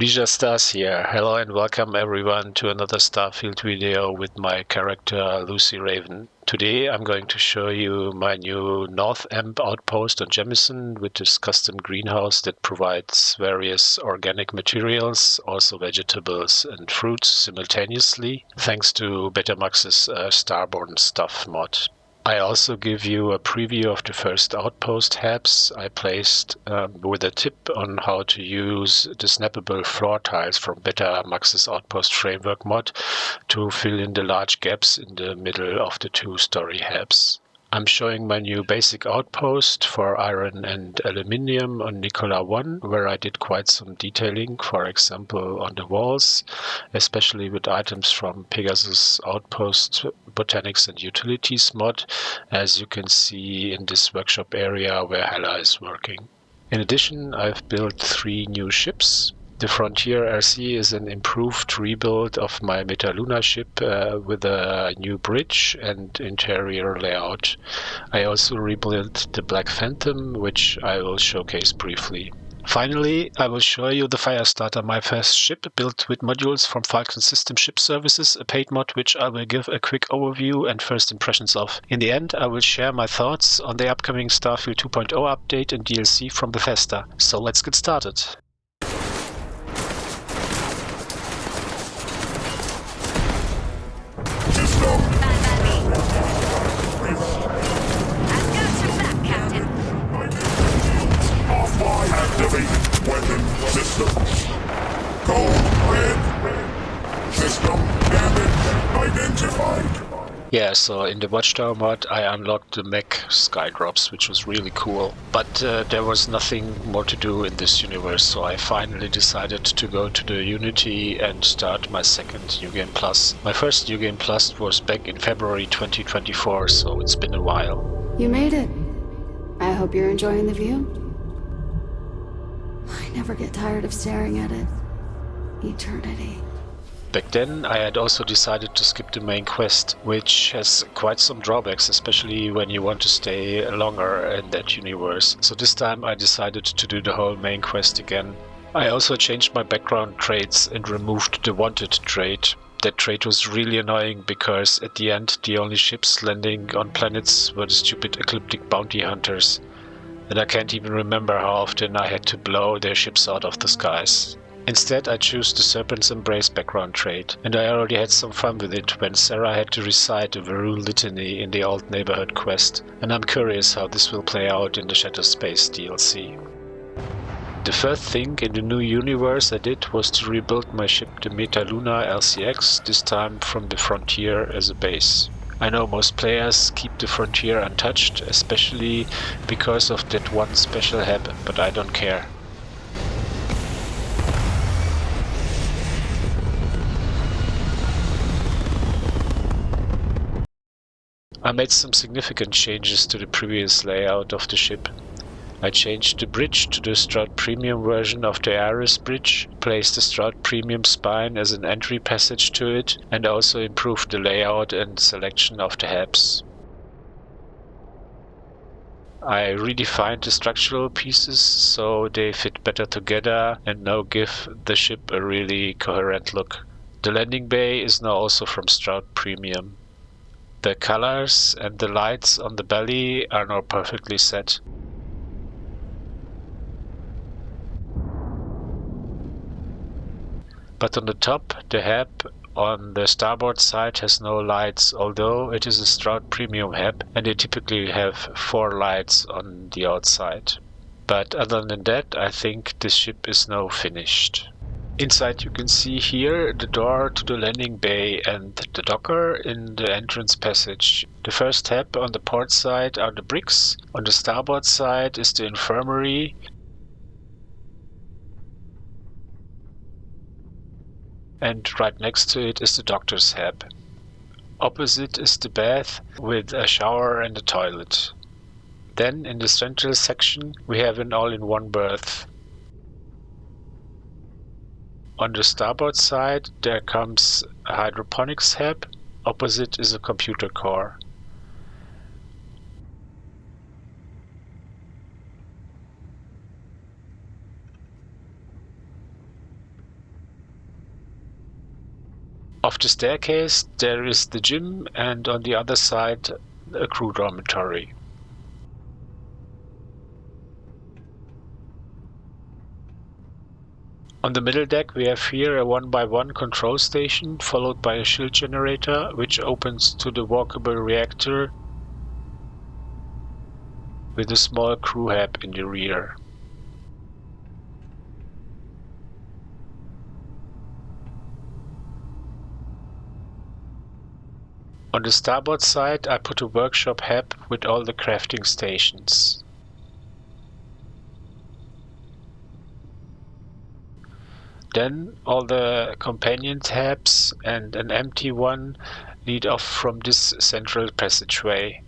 Leisure Stars here. Hello and welcome everyone to another Starfield video with my character Lucy Raven. Today I'm going to show you my new North Amp outpost on Jemison with this custom greenhouse that provides various organic materials, also vegetables and fruits simultaneously, thanks to Betamax's Starborn stuff mod. I also give you a preview of the first Outpost hubs I placed with a tip on how to use the snappable floor tiles from Betamax's Outpost framework mod to fill in the large gaps in the middle of the two-story hubs. I'm showing my new basic outpost for iron and aluminium on Nikola I, where I did quite some detailing, for example on the walls, especially with items from Pegasus, Outpost, Botanics and Utilities mod, as you can see in this workshop area where Hella is working. In addition, I've built 3 new ships. The Frontier RC is an improved rebuild of my Metaluna ship with a new bridge and interior layout. I also rebuilt the Black Phantom, which I will showcase briefly. Finally, I will show you the Firestarter, my first ship, built with modules from Falkland Systems Ship Services, a paid mod which I will give a quick overview and first impressions of. In the end, I will share my thoughts on the upcoming Starfield 2.0 update and DLC from Bethesda. So let's get started. Activate weapon systems. Code red. System damage identified. Yeah, so in the Watchtower mod I unlocked the mech skydrops, which was really cool. But there was nothing more to do in this universe, so I finally decided to go to the Unity and start my second New Game Plus. My first New Game Plus was back in February 2024, so it's been a while. You made it. I hope you're enjoying the view. I never get tired of staring at it. Eternity. Back then I had also decided to skip the main quest, which has quite some drawbacks, especially when you want to stay longer in that universe. So this time I decided to do the whole main quest again. I also changed my background traits and removed the wanted trait. That trait was really annoying because at the end the only ships landing on planets were the stupid ecliptic bounty hunters. And I can't even remember how often I had to blow their ships out of the skies. Instead, I chose the Serpent's Embrace background trait, and I already had some fun with it when Sarah had to recite a Varul litany in the Old Neighborhood quest, and I'm curious how this will play out in the Shattered Space DLC. The first thing in the new universe I did was to rebuild my ship the Metaluna LCX, this time from the Frontier as a base. I know most players keep the Frontier untouched, especially because of that one special hab, but I don't care. I made some significant changes to the previous layout of the ship. I changed the bridge to the Stroud Premium version of the Ares bridge, placed the Stroud Premium spine as an entry passage to it, and also improved the layout and selection of the hubs. I redefined the structural pieces so they fit better together and now give the ship a really coherent look. The landing bay is now also from Stroud Premium. The colors and the lights on the belly are now perfectly set. But on the top, the hab on the starboard side has no lights, although it is a Stroud Premium hab and they typically have 4 lights on the outside. But other than that, I think this ship is now finished. Inside you can see here the door to the landing bay and the docker in the entrance passage. The first hab on the port side are the bricks, on the starboard side is the infirmary, and right next to it is the doctor's hab. Opposite is the bath with a shower and a toilet. Then in the central section we have an all-in-one berth. On the starboard side there comes a hydroponics hab, opposite is a computer core. Off the staircase there is the gym, and on the other side a crew dormitory. On the middle deck we have here a 1x1 control station, followed by a shield generator, which opens to the walkable reactor with a small crew hab in the rear. On the starboard side I put a workshop hab with all the crafting stations. Then all the companion tabs and an empty one lead off from this central passageway.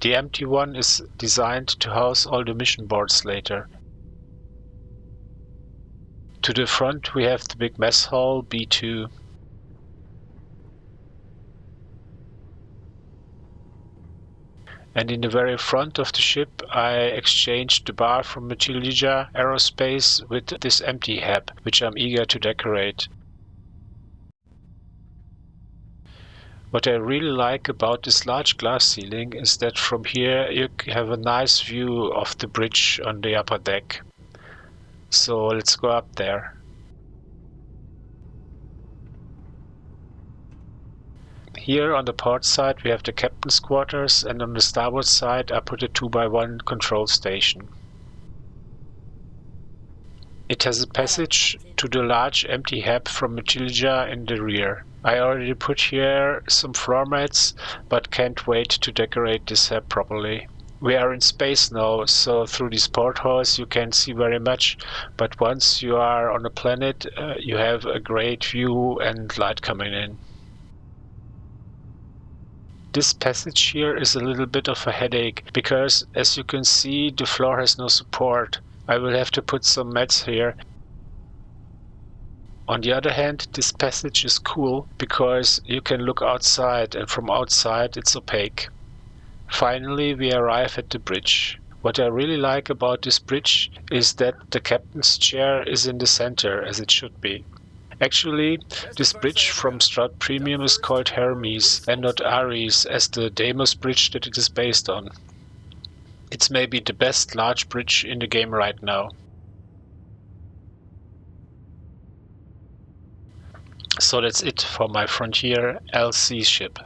The empty one is designed to house all the mission boards later. To the front we have the big mess hall B2. And in the very front of the ship I exchanged the bar from Nikola Aerospace with this empty hab, which I'm eager to decorate. What I really like about this large glass ceiling is that from here you have a nice view of the bridge on the upper deck. So let's go up there. Here on the port side we have the captain's quarters, and on the starboard side I put a 2x1 control station. It has a passage to the large empty hab from Matilda in the rear. I already put here some floor mats, but can't wait to decorate this hab properly. We are in space now, so through these portholes you can't see very much, but once you are on a planet you have a great view and light coming in. This passage here is a little bit of a headache, because as you can see the floor has no support. I will have to put some mats here. On the other hand, this passage is cool because you can look outside, and from outside it's opaque. Finally we arrive at the bridge. What I really like about this bridge is that the captain's chair is in the center, as it should be. Actually, this bridge from Stroud Premium is called Hermes and not Ares, as the Deimos bridge that it is based on. It's maybe the best large bridge in the game right now. So that's it for my Frontier LC ship.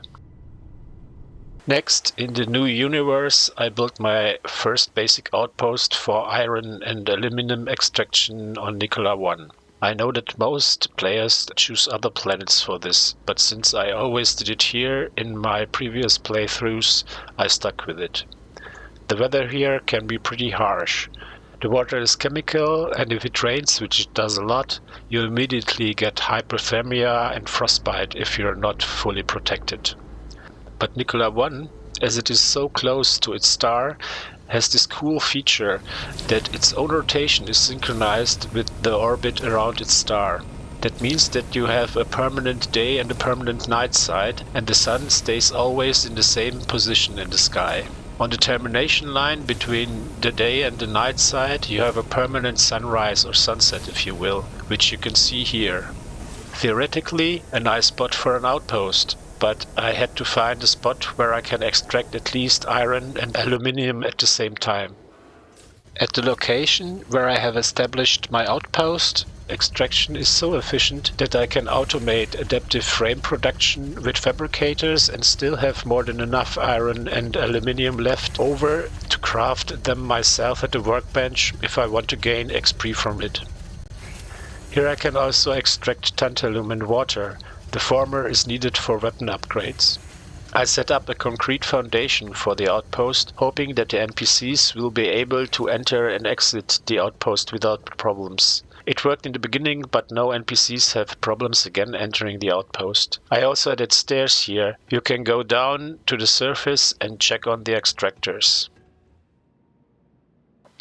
Next, in the new universe, I built my first basic outpost for iron and aluminum extraction on Nikola I. I know that most players choose other planets for this, but since I always did it here in my previous playthroughs, I stuck with it. The weather here can be pretty harsh. The water is chemical, and if it rains, which it does a lot, you immediately get hypothermia and frostbite if you're not fully protected. But Nikola I, as it is so close to its star, has this cool feature that its own rotation is synchronized with the orbit around its star. That means that you have a permanent day and a permanent night side, and the sun stays always in the same position in the sky. On the termination line between the day and the night side you have a permanent sunrise or sunset, if you will, which you can see here. Theoretically a nice spot for an outpost, but I had to find a spot where I can extract at least iron and aluminium at the same time. At the location where I have established my outpost, extraction is so efficient that I can automate adaptive frame production with fabricators and still have more than enough iron and aluminium left over to craft them myself at the workbench if I want to gain XP from it. Here I can also extract tantalum and water. The former is needed for weapon upgrades. I set up a concrete foundation for the outpost, hoping that the NPCs will be able to enter and exit the outpost without problems. It worked in the beginning, but no NPCs have problems again entering the outpost. I also added stairs here. You can go down to the surface and check on the extractors.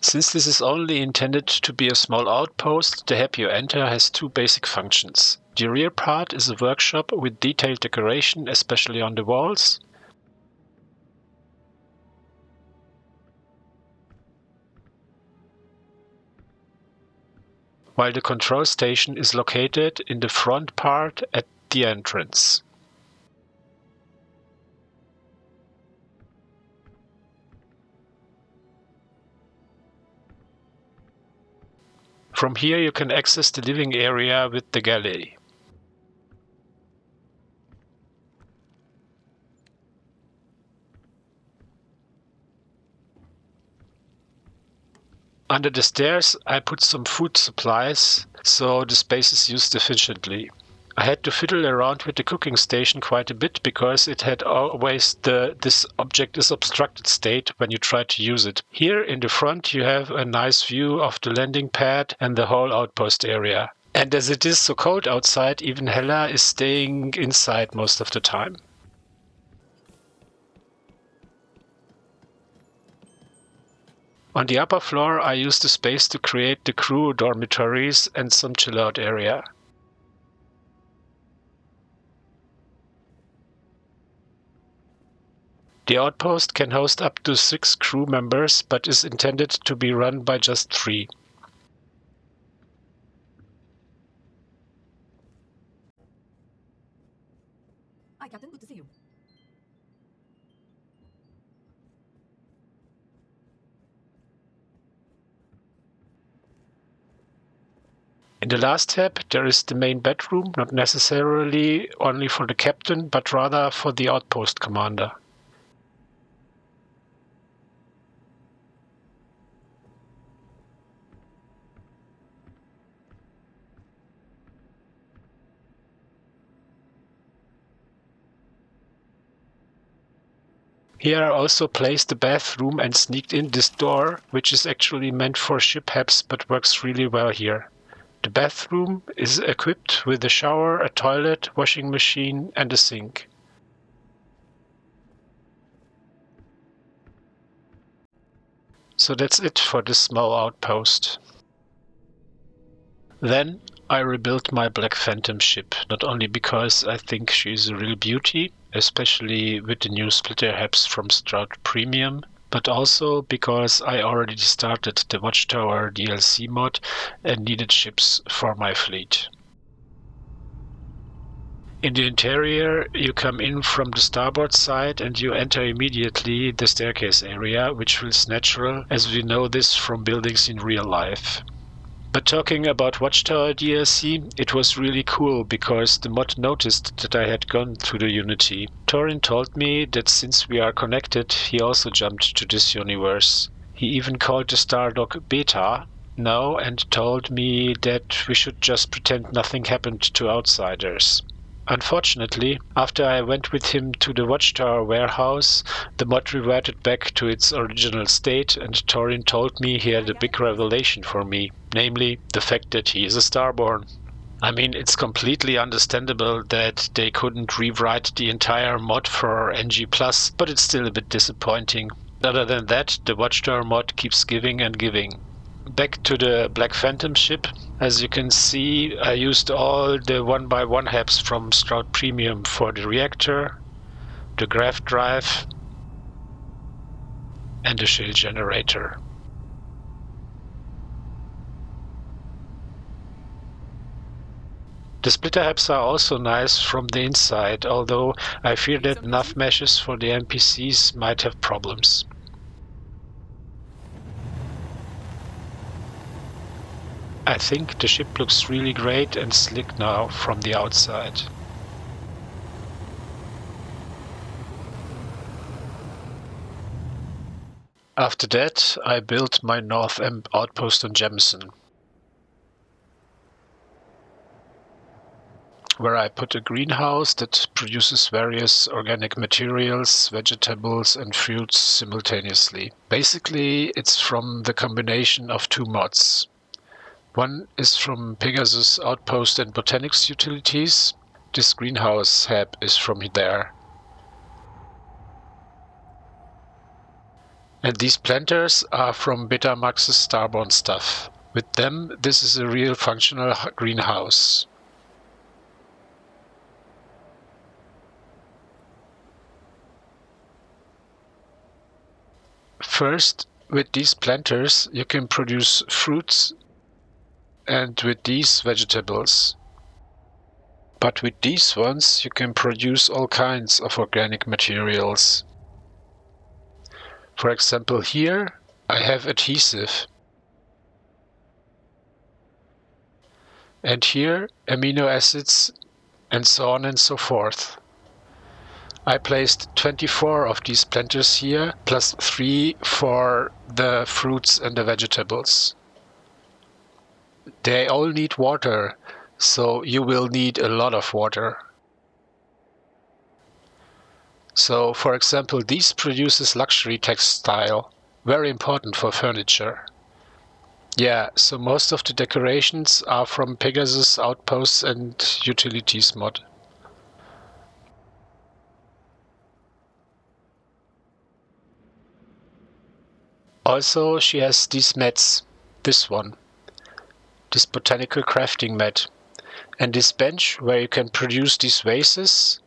Since this is only intended to be a small outpost, the hab you enter has two basic functions. The rear part is a workshop with detailed decoration, especially on the walls. While the control station is located in the front part at the entrance. From here you can access the living area with the galley. Under the stairs I put some food supplies, so the space is used efficiently. I had to fiddle around with the cooking station quite a bit because it had always this object is obstructed state when you try to use it. Here in the front you have a nice view of the landing pad and the whole outpost area. And as it is so cold outside, even Hella is staying inside most of the time. On the upper floor I used the space to create the crew dormitories and some chill-out area. The outpost can host up to 6 crew members, but is intended to be run by just 3. Hi, Captain. Good to see you. In the last tab, there is the main bedroom, not necessarily only for the captain, but rather for the outpost commander. Here I also placed the bathroom and sneaked in this door, which is actually meant for ship helps but works really well here. The bathroom is equipped with a shower, a toilet, washing machine and a sink. So that's it for this small outpost. Then I rebuilt my Black Phantom ship, not only because I think she's a real beauty, especially with the new splitter heads from Stroud Premium, but also because I already started the Watchtower DLC mod and needed ships for my fleet. In the interior, you come in from the starboard side and you enter immediately the staircase area, which feels natural as we know this from buildings in real life. But talking about Watchtower DLC, it was really cool because the mod noticed that I had gone through the Unity. Torin told me that since we are connected, he also jumped to this universe. He even called the Stardock Beta now and told me that we should just pretend nothing happened to outsiders. Unfortunately, after I went with him to the Watchtower warehouse, the mod reverted back to its original state and Torin told me he had a big revelation for me, namely the fact that he is a Starborn. I mean, it's completely understandable that they couldn't rewrite the entire mod for NG+, but it's still a bit disappointing. Other than that, the Watchtower mod keeps giving and giving. Back to the Black Phantom ship. As you can see, I used all the 1x1 HAPs from Stroud Premium for the reactor, the grav drive, and the shield generator. The splitter HAPs are also nice from the inside, although I fear that nav meshes for the NPCs might have problems. I think the ship looks really great and slick now from the outside. After that, I built my North End outpost on Jemison, where I put a greenhouse that produces various organic materials, vegetables and fruits simultaneously. Basically, it's from the combination of 2 mods. One is from Pegasus Outpost and Botanics utilities. This greenhouse hab is from there. And these planters are from Betamax's Starborn stuff. With them, this is a real functional greenhouse. First, with these planters, you can produce fruits, and with these, vegetables. But with these ones you can produce all kinds of organic materials. For example, here I have adhesive. And here amino acids and so on and so forth. I placed 24 of these planters here, plus 3 for the fruits and the vegetables. They all need water, so you will need a lot of water. So, for example, this produces luxury textile, very important for furniture. Yeah, so most of the decorations are from Pegasus, Outposts and Utilities mod. Also, she has these mats, this one, this botanical crafting mat, and this bench where you can produce these vases.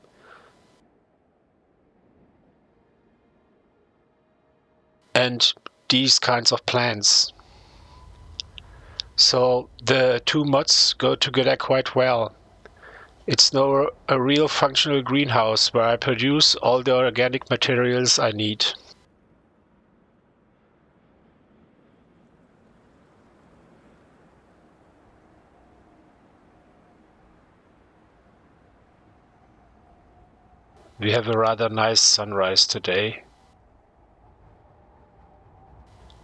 And these kinds of plants. So the two mods go together quite well. It's now a real functional greenhouse where I produce all the organic materials I need. We have a rather nice sunrise today.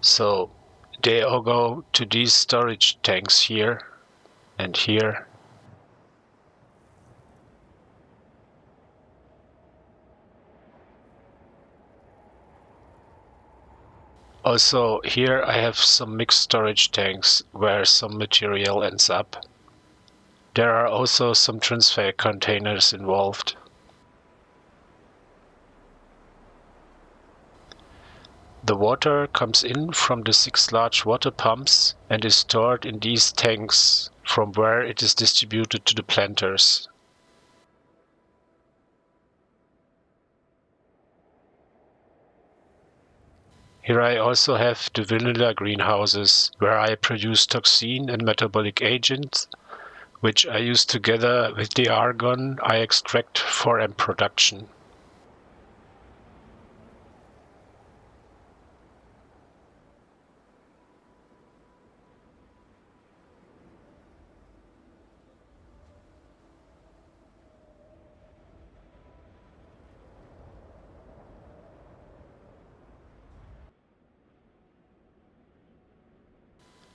So they all go to these storage tanks here and here. Also here I have some mixed storage tanks where some material ends up. There are also some transfer containers involved. The water comes in from the 6 large water pumps and is stored in these tanks, from where it is distributed to the planters. Here I also have the vanilla greenhouses, where I produce toxin and metabolic agents, which I use together with the argon I extract for amp production.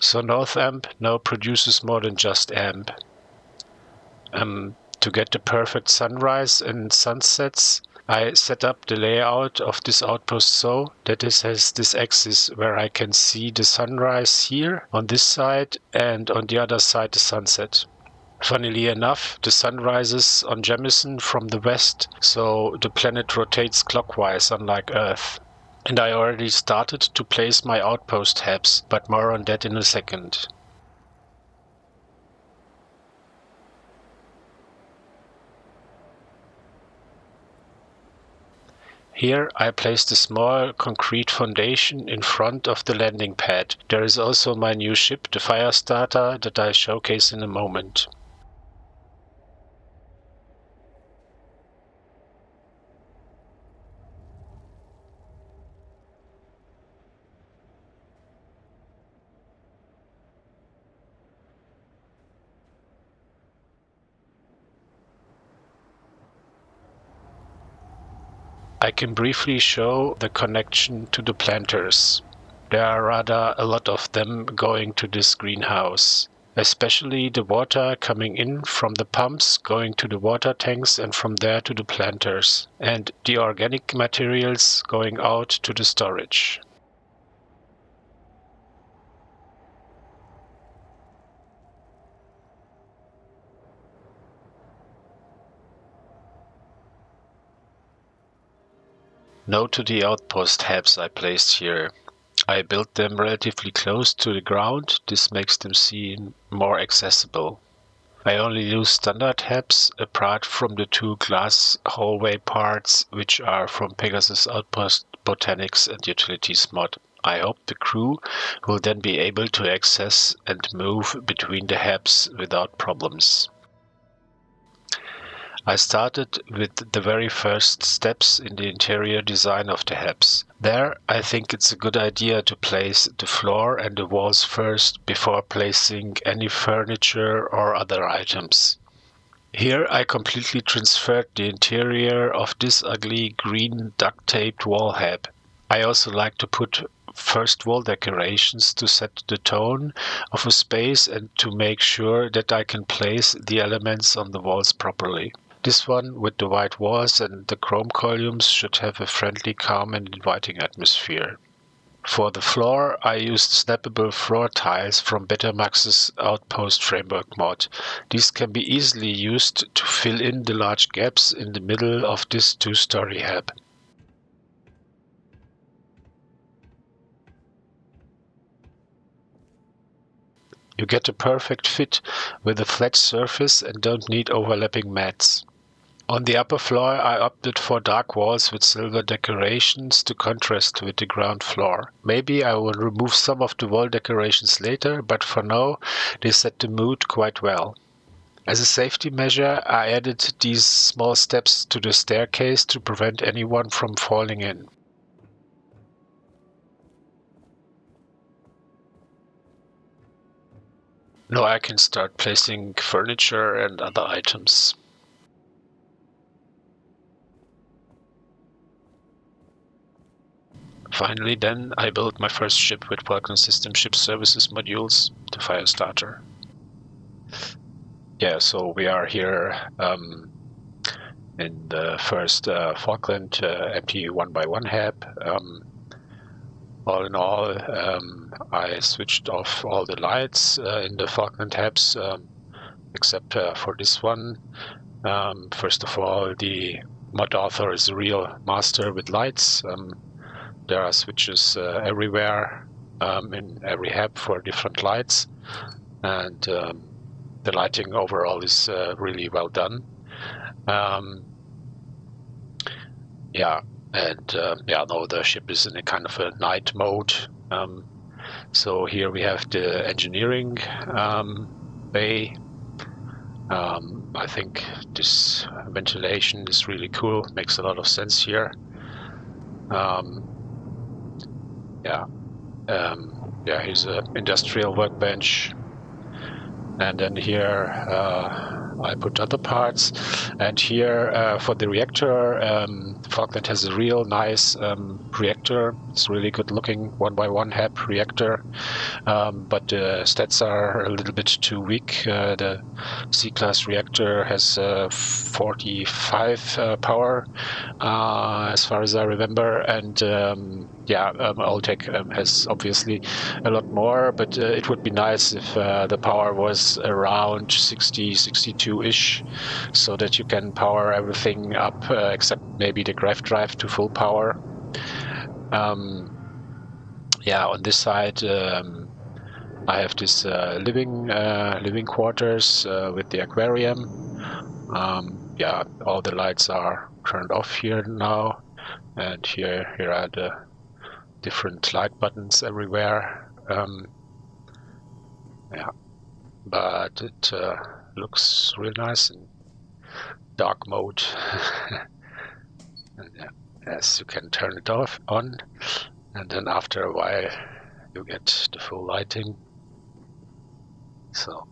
So North Amp now produces more than just amp. To get the perfect sunrise and sunsets, I set up the layout of this outpost so that it has this axis where I can see the sunrise here on this side and on the other side the sunset. Funnily enough, the sun rises on Jemison from the west, so the planet rotates clockwise unlike Earth. And I already started to place my outpost hubs, but more on that in a second. Here I placed a small concrete foundation in front of the landing pad. There is also my new ship, the Firestarter, that I showcase in a moment. I can briefly show the connection to the planters. There are rather a lot of them going to this greenhouse, especially the water coming in from the pumps going to the water tanks and from there to the planters, and the organic materials going out to the storage. Now to the outpost hubs I placed here. I built them relatively close to the ground. This makes them seem more accessible. I only use standard hubs apart from the 2 glass hallway parts which are from Pegasus Outpost, Botanics and Utilities mod. I hope the crew will then be able to access and move between the hubs without problems. I started with the very first steps in the interior design of the HAPS. There, I think it's a good idea to place the floor and the walls first before placing any furniture or other items. Here I completely transferred the interior of this ugly green duct-taped wall HAP. I also like to put first wall decorations to set the tone of a space and to make sure that I can place the elements on the walls properly. This one with the white walls and the chrome columns should have a friendly, calm and inviting atmosphere. For the floor, I used snappable floor tiles from Betamax's Outpost framework mod. These can be easily used to fill in the large gaps in the middle of this two-story HAP. You get a perfect fit with a flat surface and don't need overlapping mats. On the upper floor, I opted for dark walls with silver decorations to contrast with the ground floor. Maybe I will remove some of the wall decorations later, but for now, they set the mood quite well. As a safety measure, I added these small steps to the staircase to prevent anyone from falling in. Now I can start placing furniture and other items. Finally then, I built my first ship with Falkland Systems Ship Services modules, the Firestarter. Yeah, so we are here in the first Falkland empty 1x1 HAP. All in all, I switched off all the lights in the Falkland HAPs, except for this one. First of all, the mod author is a real master with lights. There are switches everywhere in every HAP for different lights, and the lighting overall is really well done. Now the ship is in a kind of a night mode. So here we have the engineering bay. I think this ventilation is really cool, makes a lot of sense here. Here's an industrial workbench, and then here I put other parts, and here for the reactor, Falkland has a real nice reactor. It's really good looking 1x1 HAP reactor, but the stats are a little bit too weak. The C-class reactor has 45 power, as far as I remember, and Alltech has obviously a lot more, but it would be nice if the power was around 60, 62-ish, so that you can power everything up except maybe the graph drive to full power. On this side, I have this living quarters with the aquarium. All the lights are turned off here now, and here are the different light buttons everywhere. But it looks real nice in dark mode. And yes, you can turn it on, and then after a while you get the full lighting. So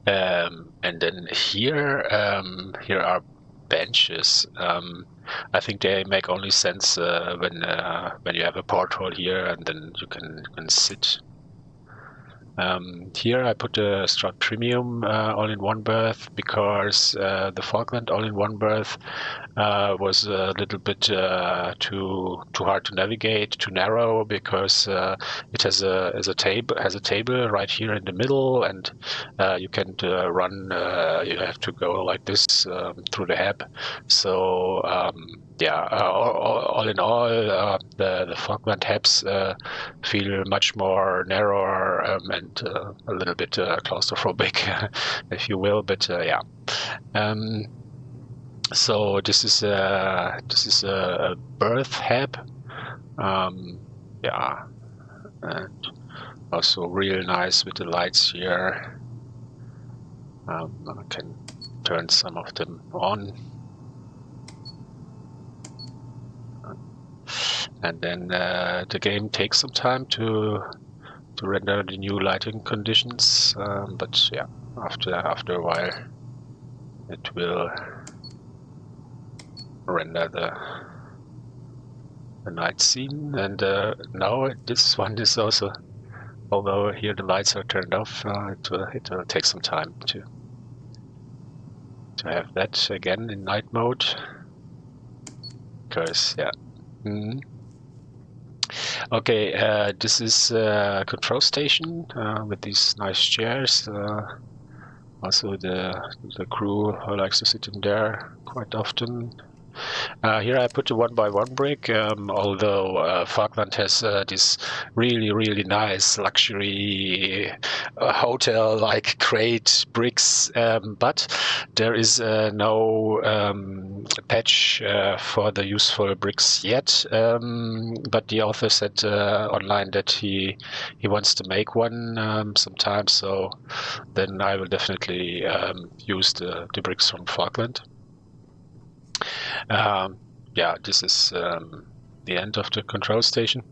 and then here are benches. I think they make only sense when you have a porthole here, and then you can sit. Here I put a Strat Premium all-in-one berth because the Falkland all-in-one berth was a little bit too hard to navigate, too narrow, because it has a table right here in the middle, and you can run. You have to go like this through the HAP. So all in all, the Falkland HAPs feel much more narrower and a little bit claustrophobic, if you will. But so this is a berth HAP, and also real nice with the lights here. I can turn some of them on. And then the game takes some time to render the new lighting conditions, but yeah, after a while it will render the night scene. And now this one is also, although here the lights are turned off, it will take some time to have that again in night mode, because yeah. Okay, this is a control station with these nice chairs. Also the crew likes to sit in there quite often. Here I put a 1x1 brick, although Falkland has this really nice luxury hotel-like crate bricks, but there is no patch for the useful bricks yet. But the author said online that he wants to make one sometime, so then I will definitely use the bricks from Falkland. Yeah, this is the end of the control station.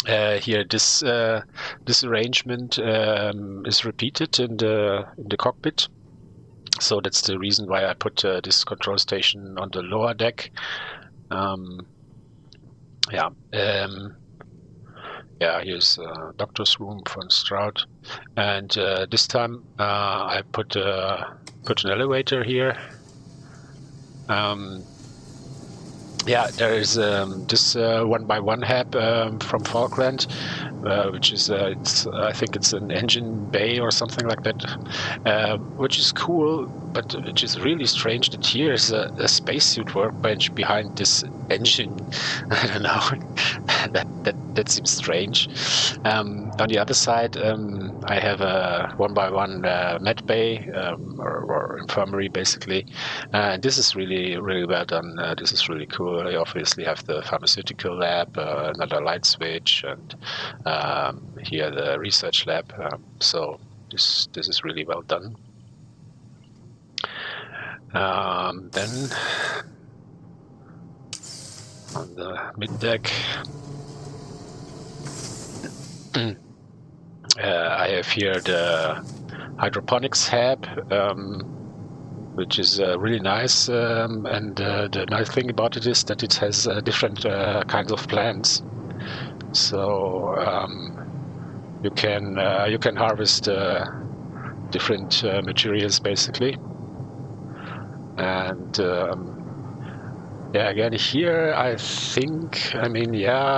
Here, this arrangement is repeated in the cockpit, so that's the reason why I put this control station on the lower deck. Yeah, here's doctor's room von Stroud, and this time I put an elevator here. Yeah, there is this 1x1 hab from Falkland, which is I think it's an engine bay or something like that, which is cool, but which is really strange that here is a spacesuit workbench behind this engine. I don't know. that seems strange. On the other side, I have a 1x1 med bay or infirmary basically, and this is really well done. This is really cool. I obviously have the pharmaceutical lab, another light switch, and here the research lab. So this is really well done. Then on the mid deck, I have here the hydroponics hab, which is really nice, and the nice thing about it is that it has different kinds of plants. So you can harvest different materials basically, and yeah, again here I mean,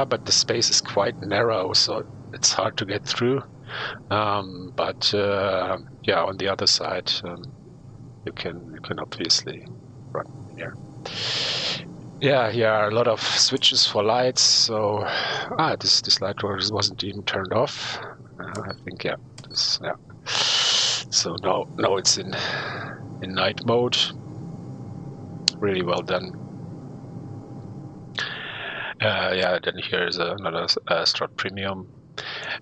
but the space is quite narrow, so it's hard to get through. But yeah, on the other side, you can obviously run here. Yeah, here are a lot of switches for lights. So this light wasn't even turned off. I think So now it's in night mode. Really well done. Yeah, then here's another Strut Premium.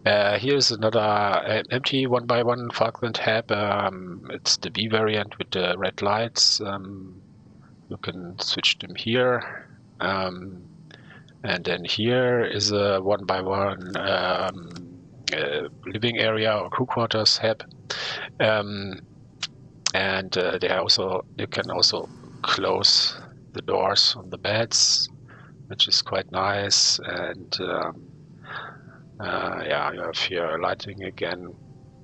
Here's another empty 1x1 Falkland hab. It's the B variant with the red lights. You can switch them here. And then here is a 1x1 living area or crew quarters hab. And you can also close the doors on the beds, which is quite nice. And yeah, you have here lighting again,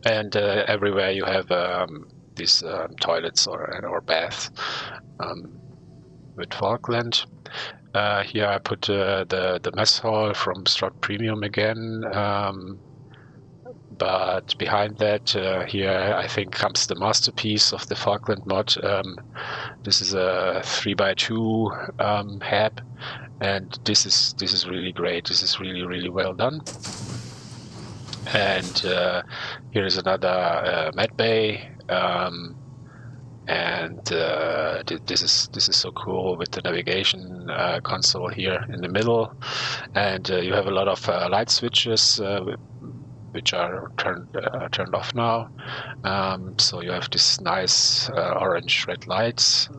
and everywhere you have these toilets or baths with Falkland. Here I put the mess hall from Strut Premium again, but behind that here I think comes the masterpiece of the Falkland mod. This is a 3x2 hab, and this is really great. This is really well done. And here is another med bay, and this is so cool with the navigation console here in the middle, and you have a lot of light switches which are turned off now. So you have this nice orange red lights.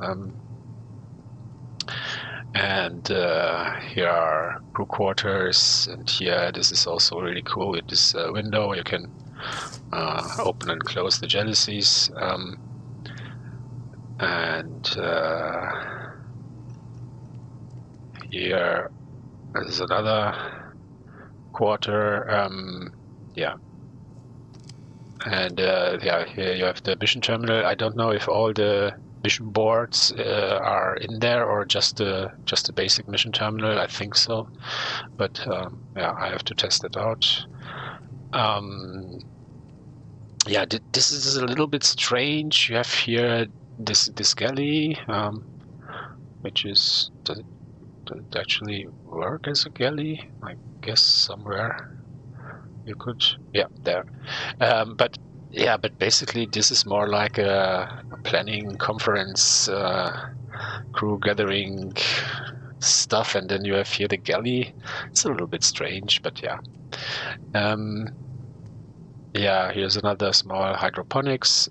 And here are crew quarters, and here this is also really cool with this window. You can open and close the jalousies, and here is another quarter. Yeah, and yeah, here you have the mission terminal. I don't know if all the mission boards are in there or just the basic mission terminal. I think so, but yeah, I have to test it out. Yeah, this is a little bit strange. You have here this galley, which is does it actually work as a galley? I guess somewhere you could, yeah, there. But yeah, but basically this is more like a planning conference, crew gathering stuff, and then you have here the galley. It's a little bit strange, but yeah. Yeah, here's another small hydroponics,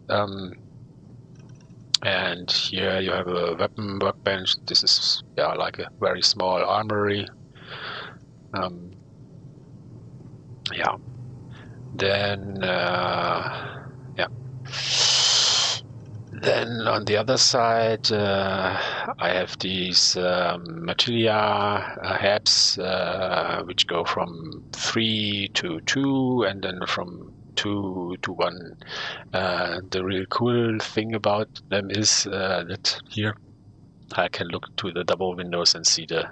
and here you have a weapon workbench. This is, yeah, like a very small armory. Yeah. Then yeah. Then on the other side, I have these materia hubs, which go from 3 to 2, and then from 2 to 1. The real cool thing about them is that here I can look to the double windows and see the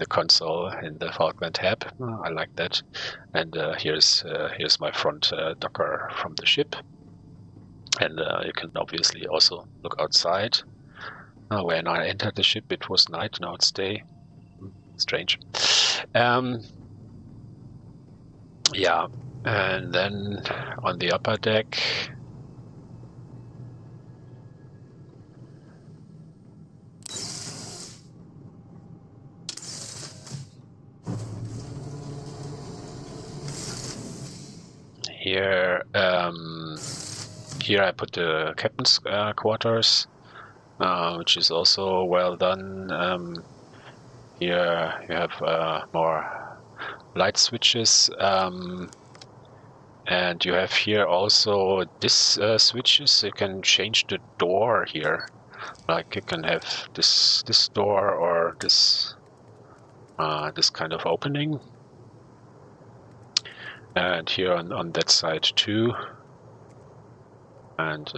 console in the Falkland hub. I like that. And here's my front docker from the ship. And you can obviously also look outside. When I entered the ship, it was night. Now it's day. Strange. Yeah, and then on the upper deck, here I put the captain's quarters, which is also well done. Here you have more light switches, and you have here also this switches. You can change the door here, like you can have this door or this kind of opening, and here on that side too. And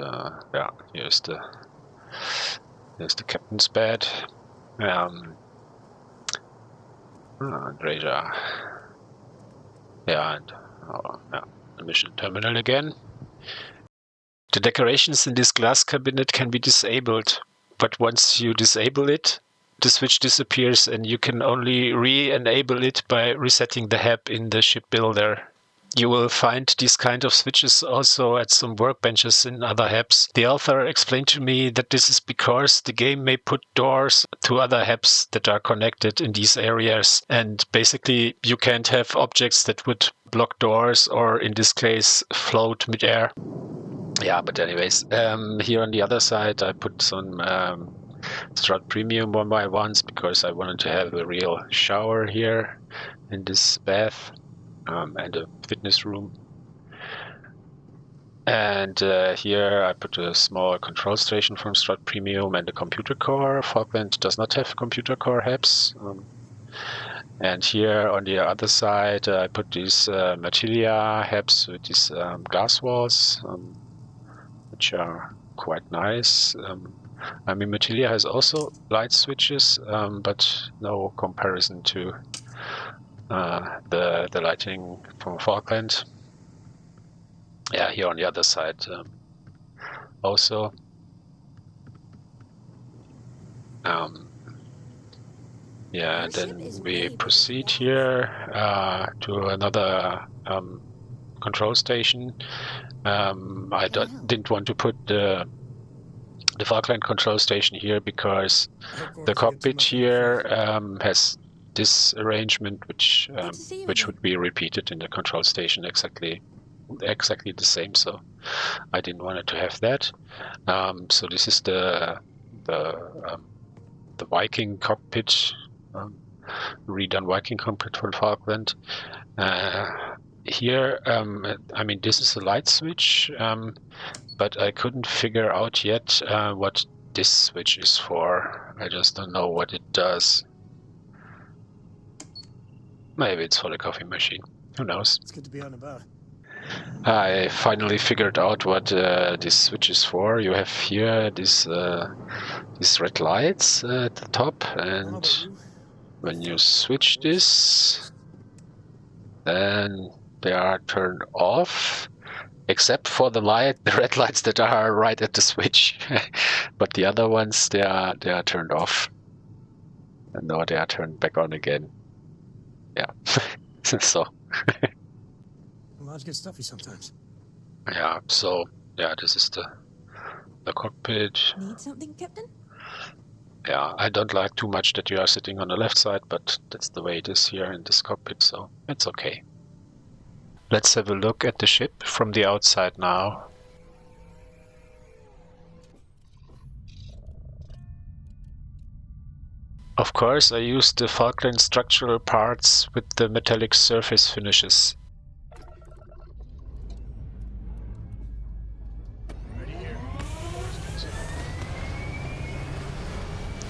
yeah, here's the captain's bed. Andreja. Yeah, and yeah, the mission terminal again. The decorations in this glass cabinet can be disabled, but once you disable it, the switch disappears, and you can only re-enable it by resetting the hub in the ship builder. You will find these kind of switches also at some workbenches in other hubs. The author explained to me that this is because the game may put doors to other hubs that are connected in these areas, and basically you can't have objects that would block doors or in this case float mid-air. Yeah, but anyways, here on the other side I put some Strut Premium 1x1s because I wanted to have a real shower here in this bath. And a fitness room. And here I put a small control station from Strut Premium and a computer core. Falkland does not have computer core hubs. And here on the other side I put these materia hubs with these glass walls, which are quite nice. I mean, materia has also light switches, but no comparison to the lighting from Falkland. Yeah, here on the other side also. Yeah, and then we proceed here to another control station. I didn't want to put the Falkland control station here because the cockpit here has this arrangement, which Good to see you which again. would be repeated in the control station exactly the same. So I didn't want to have that. So this is the Viking cockpit, redone Viking cockpit for Falkland. Here, I mean, this is a light switch, but I couldn't figure out yet what this switch is for. I just don't know what it does. Maybe it's for the coffee machine. Who knows? It's good to be on the bar. I finally figured out what this switch is for. You have here these red lights at the top, and when you switch this, then they are turned off, except for the red lights that are right at the switch. But the other ones, they are turned off, and now they are turned back on again. Yeah. So. Lives get stuffy sometimes. Yeah. So yeah, this is the cockpit. Need something, Captain? Yeah, I don't like too much that you are sitting on the left side, but that's the way it is here in this cockpit, so it's okay. Let's have a look at the ship from the outside now. Of course, I used the Falkland structural parts with the metallic surface finishes.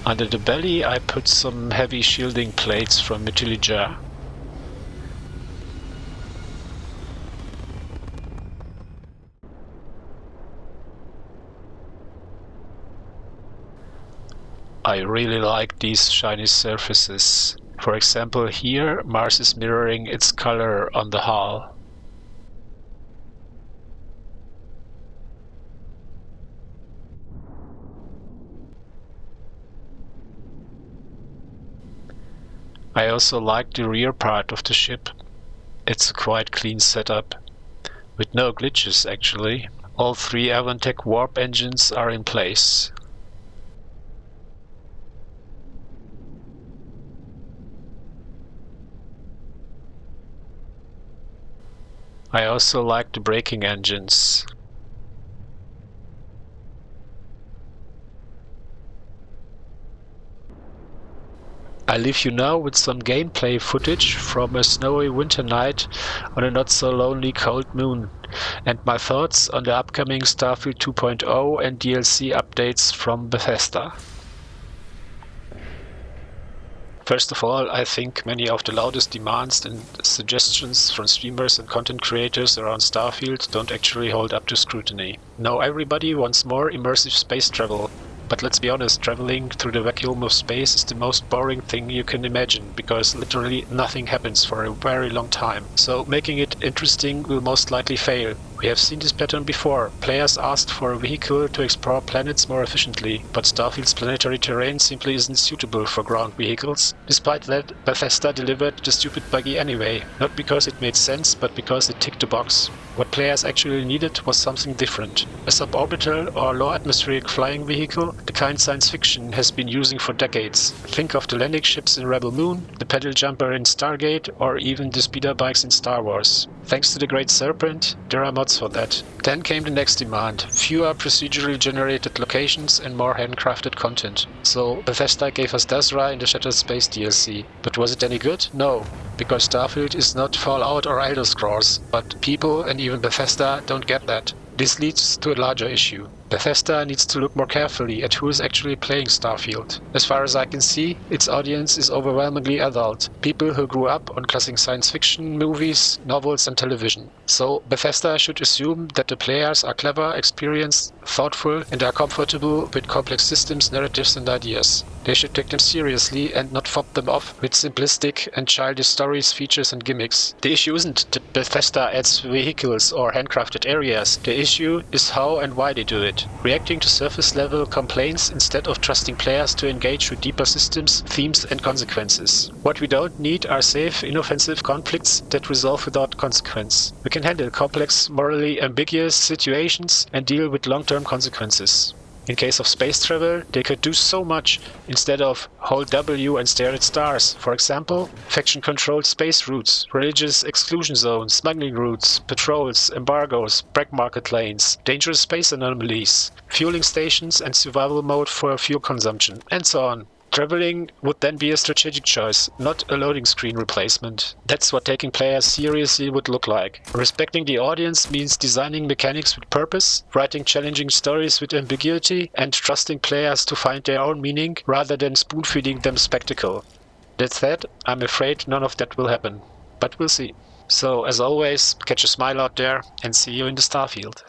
Under the belly I put some heavy shielding plates from Metallica. I really like these shiny surfaces. For example, here Mars is mirroring its color on the hull. I also like the rear part of the ship. It's a quite clean setup, with no glitches actually. All three Avantech warp engines are in place. I also like the braking engines. I leave you now with some gameplay footage from a snowy winter night on a not so lonely cold moon, and my thoughts on the upcoming Starfield 2.0 and DLC updates from Bethesda. First of all, I think many of the loudest demands and suggestions from streamers and content creators around Starfield don't actually hold up to scrutiny. Now everybody wants more immersive space travel. But let's be honest, traveling through the vacuum of space is the most boring thing you can imagine, because literally nothing happens for a very long time. So making it interesting will most likely fail. We have seen this pattern before. Players asked for a vehicle to explore planets more efficiently, but Starfield's planetary terrain simply isn't suitable for ground vehicles. Despite that, Bethesda delivered the stupid buggy anyway, not because it made sense, but because it ticked the box. What players actually needed was something different. A suborbital or low-atmospheric flying vehicle, the kind science fiction has been using for decades. Think of the landing ships in Rebel Moon, the pedal jumper in Stargate, or even the speeder bikes in Star Wars. Thanks to the Great Serpent, there are mods for that. Then came the next demand: fewer procedurally generated locations and more handcrafted content. So Bethesda gave us Desra in the Shattered Space DLC. But was it any good? No, because Starfield is not Fallout or Elder Scrolls, but people and even Bethesda don't get that. This leads to a larger issue. Bethesda needs to look more carefully at who is actually playing Starfield. As far as I can see, its audience is overwhelmingly adult, people who grew up on classic science fiction movies, novels and television. So Bethesda should assume that the players are clever, experienced, thoughtful and are comfortable with complex systems, narratives and ideas. They should take them seriously and not fob them off with simplistic and childish stories, features and gimmicks. The issue isn't that Bethesda adds vehicles or handcrafted areas. The issue is how and why they do it. Reacting to surface-level complaints instead of trusting players to engage with deeper systems, themes and consequences. What we don't need are safe, inoffensive conflicts that resolve without consequence. We can handle complex, morally ambiguous situations and deal with long-term consequences. In case of space travel, they could do so much instead of hold W and stare at stars. For example, faction-controlled space routes, religious exclusion zones, smuggling routes, patrols, embargoes, black market lanes, dangerous space anomalies, fueling stations and survival mode for fuel consumption, and so on. Traveling would then be a strategic choice, not a loading screen replacement. That's what taking players seriously would look like. Respecting the audience means designing mechanics with purpose, writing challenging stories with ambiguity, and trusting players to find their own meaning rather than spoon-feeding them spectacle. That said, I'm afraid none of that will happen. But we'll see. So, as always, catch a smile out there and see you in the Starfield.